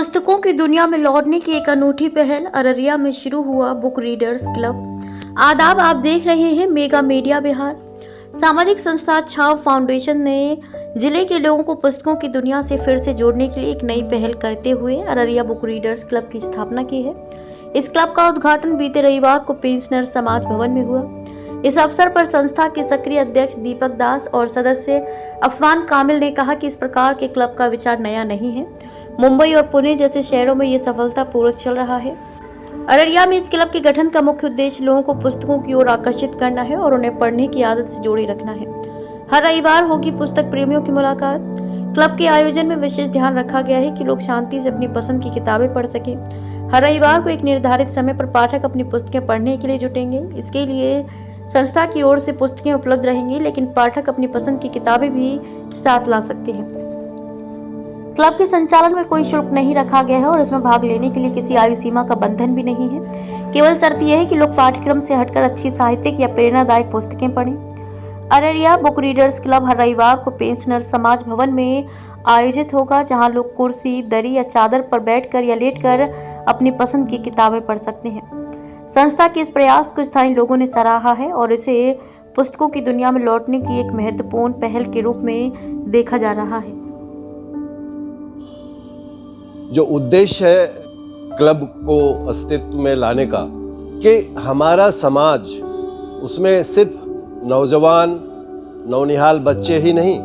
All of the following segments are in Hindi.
पुस्तकों की दुनिया में लौटने की एक अनूठी पहल अररिया में शुरू हुआ बुक रीडर्स क्लब। आदाब, आप देख रहे हैं मेगा मीडिया बिहार। सामाजिक संस्था छाव फाउंडेशन ने जिले के लोगों को पुस्तकों की दुनिया से फिर से जोड़ने के लिए एक नई पहल करते हुए अररिया बुक रीडर्स क्लब की स्थापना की है। इस क्लब का उद्घाटन बीते रविवार को पेंशनर समाज भवन में हुआ। इस अवसर पर संस्था के सक्रिय अध्यक्ष दीपक दास और सदस्य अफवान कामिल ने कहा कि इस प्रकार के क्लब का विचार नया नहीं है। मुंबई और पुणे जैसे शहरों में ये सफलतापूर्वक चल रहा है। अररिया में इस क्लब के गठन का मुख्य उद्देश्य लोगों को पुस्तकों की ओर आकर्षित करना है और उन्हें पढ़ने की आदत से जोड़े रखना है। हर रविवार होगी पुस्तक प्रेमियों की मुलाकात। क्लब के आयोजन में विशेष ध्यान रखा गया है कि लोग शांति से अपनी पसंद की किताबें पढ़ सकें। हर रविवार को एक निर्धारित समय पर पाठक अपनी पुस्तकें पढ़ने के लिए जुटेंगे। इसके लिए संस्था की ओर से पुस्तकें उपलब्ध रहेंगी, लेकिन पाठक अपनी पसंद की किताबें भी साथ ला सकते हैं। क्लब के संचालन में कोई शुल्क नहीं रखा गया है और इसमें भाग लेने के लिए किसी आयु सीमा का बंधन भी नहीं है। केवल शर्त यह है कि लोग पाठ्यक्रम से हटकर अच्छी साहित्यिक या प्रेरणादायक पुस्तकें पढ़ें। अररिया बुक रीडर्स क्लब हर रविवार को पेंशनर समाज भवन में आयोजित होगा, जहां लोग कुर्सी, दरी या चादर पर बैठकर या लेटकर अपनी पसंद की किताबें पढ़ सकते हैं। संस्था के इस प्रयास को स्थानीय लोगों ने सराहा है और इसे पुस्तकों की दुनिया में लौटने की एक महत्वपूर्ण पहल के रूप में देखा जा रहा है। जो उद्देश्य है क्लब को अस्तित्व में लाने का, कि हमारा समाज उसमें सिर्फ नौजवान नौनिहाल बच्चे ही नहीं,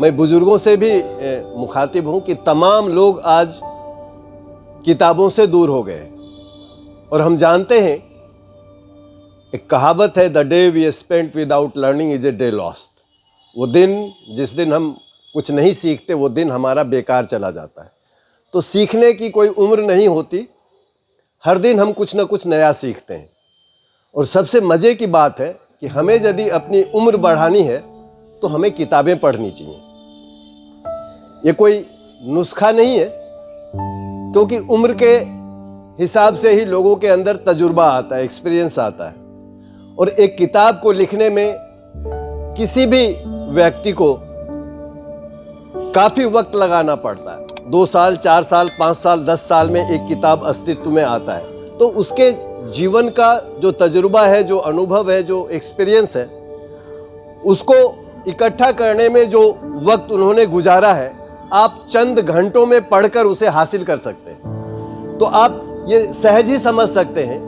मैं बुजुर्गों से भी मुखातिब हूं कि तमाम लोग आज किताबों से दूर हो गए। और हम जानते हैं, एक कहावत है, the day we spent without learning is a day lost. वो दिन जिस दिन हम कुछ नहीं सीखते, वो दिन हमारा बेकार चला जाता है। तो सीखने की कोई उम्र नहीं होती, हर दिन हम कुछ ना कुछ नया सीखते हैं। और सबसे मज़े की बात है कि हमें यदि अपनी उम्र बढ़ानी है तो हमें किताबें पढ़नी चाहिए। ये कोई नुस्खा नहीं है, क्योंकि उम्र के हिसाब से ही लोगों के अंदर तजुर्बा आता है, एक्सपीरियंस आता है। और एक किताब को लिखने में किसी भी व्यक्ति को काफ़ी वक्त लगाना पड़ता है। 2 साल, 4 साल, 5 साल, 10 साल में एक किताब अस्तित्व में आता है। तो उसके जीवन का जो तजुर्बा है, जो अनुभव है, जो एक्सपीरियंस है, उसको इकट्ठा करने में जो वक्त उन्होंने गुजारा है, आप चंद घंटों में पढ़कर उसे हासिल कर सकते हैं। तो आप ये सहज ही समझ सकते हैं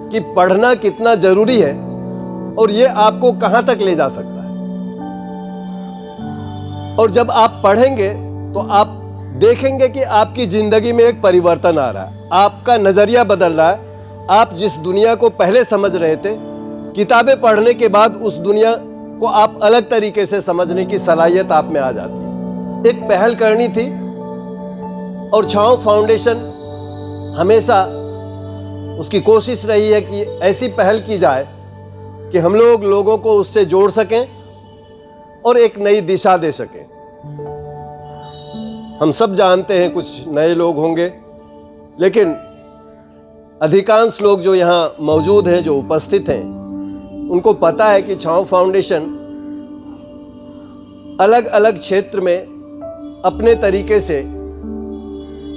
कि पढ़ना कितना जरूरी है और ये आपको कहाँ तक ले जा सकता है। और जब आप पढ़ेंगे तो आप देखेंगे कि आपकी जिंदगी में एक परिवर्तन आ रहा है, आपका नजरिया बदल रहा है। आप जिस दुनिया को पहले समझ रहे थे, किताबें पढ़ने के बाद उस दुनिया को आप अलग तरीके से समझने की सलाहियत आप में आ जाती है। एक पहल करनी थी और छाव फाउंडेशन हमेशा उसकी कोशिश रही है कि ऐसी पहल की जाए कि हम लोगों को उससे जोड़ सकें और एक नई दिशा दे सकें। हम सब जानते हैं कुछ नए लोग होंगे, लेकिन अधिकांश लोग जो यहाँ मौजूद हैं, जो उपस्थित हैं, उनको पता है कि छाव फाउंडेशन अलग अलग क्षेत्र में अपने तरीके से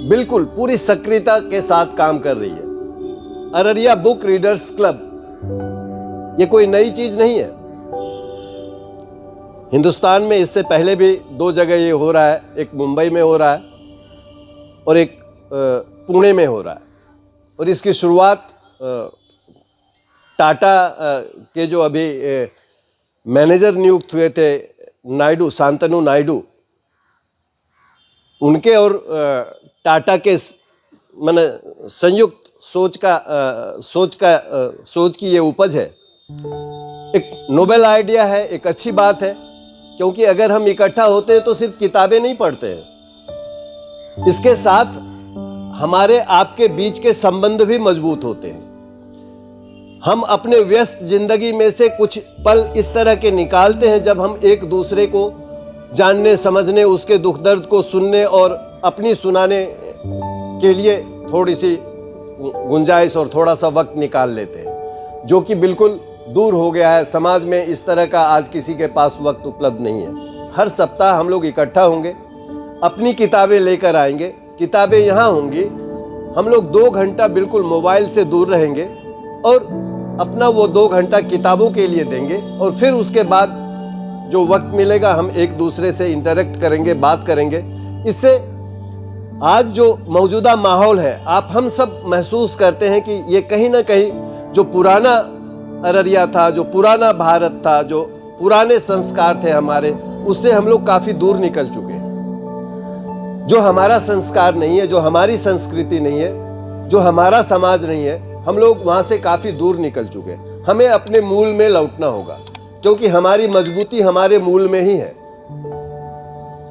बिल्कुल पूरी सक्रियता के साथ काम कर रही है। अररिया बुक रीडर्स क्लब ये कोई नई चीज नहीं है। हिंदुस्तान में इससे पहले भी 2 जगह ये हो रहा है, एक मुंबई में हो रहा है और एक पुणे में हो रहा है। और इसकी शुरुआत टाटा के जो अभी मैनेजर नियुक्त हुए थे, नायडू, शांतनु नायडू, उनके और टाटा के माने संयुक्त सोच की ये उपज है। एक नोबेल आइडिया है, एक अच्छी बात है, क्योंकि अगर हम इकट्ठा होते हैं तो सिर्फ किताबें नहीं पढ़ते हैं, इसके साथ हमारे आपके बीच के संबंध भी मजबूत होते हैं। हम अपने व्यस्त जिंदगी में से कुछ पल इस तरह के निकालते हैं जब हम एक दूसरे को जानने, समझने, उसके दुख दर्द को सुनने और अपनी सुनाने के लिए थोड़ी सी गुंजाइश और थोड़ा सा वक्त निकाल लेते हैं, जो कि बिल्कुल दूर हो गया है। समाज में इस तरह का आज किसी के पास वक्त उपलब्ध नहीं है। हर सप्ताह हम लोग इकट्ठा होंगे, अपनी किताबें लेकर आएंगे किताबें यहाँ होंगी, हम लोग 2 घंटा बिल्कुल मोबाइल से दूर रहेंगे और अपना वो 2 घंटा किताबों के लिए देंगे और फिर उसके बाद जो वक्त मिलेगा हम एक दूसरे से इंटरेक्ट करेंगे, बात करेंगे। इससे आज जो मौजूदा माहौल है, आप हम सब महसूस करते हैं कि ये कहीं ना कहीं जो पुराना अररिया था, जो पुराना भारत था, जो पुराने संस्कार थे हमारे, उससे हम लोग काफ़ी दूर निकल चुके हैं। जो हमारा संस्कार नहीं है, जो हमारी संस्कृति नहीं है, जो हमारा समाज नहीं है, हम लोग वहाँ से काफ़ी दूर निकल चुके हैं। हमें अपने मूल में लौटना होगा, क्योंकि हमारी मजबूती हमारे मूल में ही है।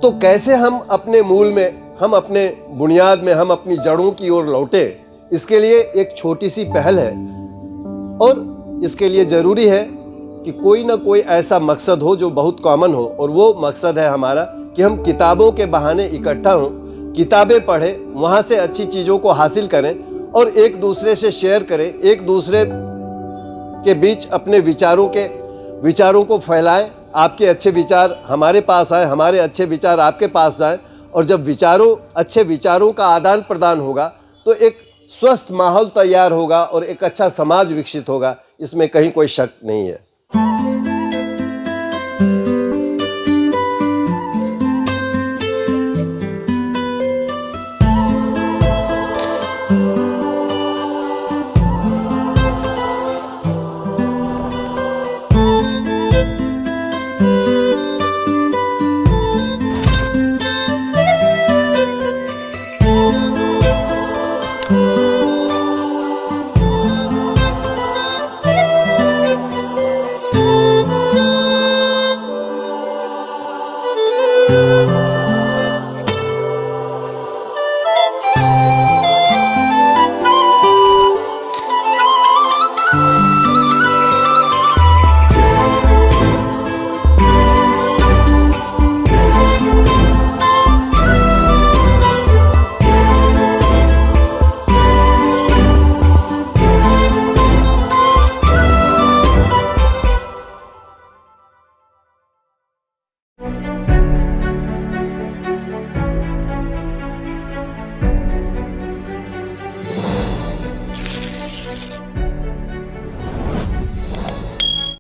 तो कैसे हम अपने मूल में, हम अपने बुनियाद में, हम अपनी जड़ों की ओर लौटे, इसके लिए एक छोटी सी पहल है और इसके लिए ज़रूरी है कि कोई ना कोई ऐसा मकसद हो जो बहुत कॉमन हो, और वो मकसद है हमारा कि हम किताबों के बहाने इकट्ठा हों, किताबें पढ़ें, वहाँ से अच्छी चीज़ों को हासिल करें और एक दूसरे से शेयर करें, एक दूसरे के बीच अपने विचारों को फैलाएं। आपके अच्छे विचार हमारे पास आए, हमारे अच्छे विचार आपके पास जाएं, और जब अच्छे विचारों का आदान प्रदान होगा तो एक स्वस्थ माहौल तैयार होगा और एक अच्छा समाज विकसित होगा। इसमें कहीं कोई शक नहीं है।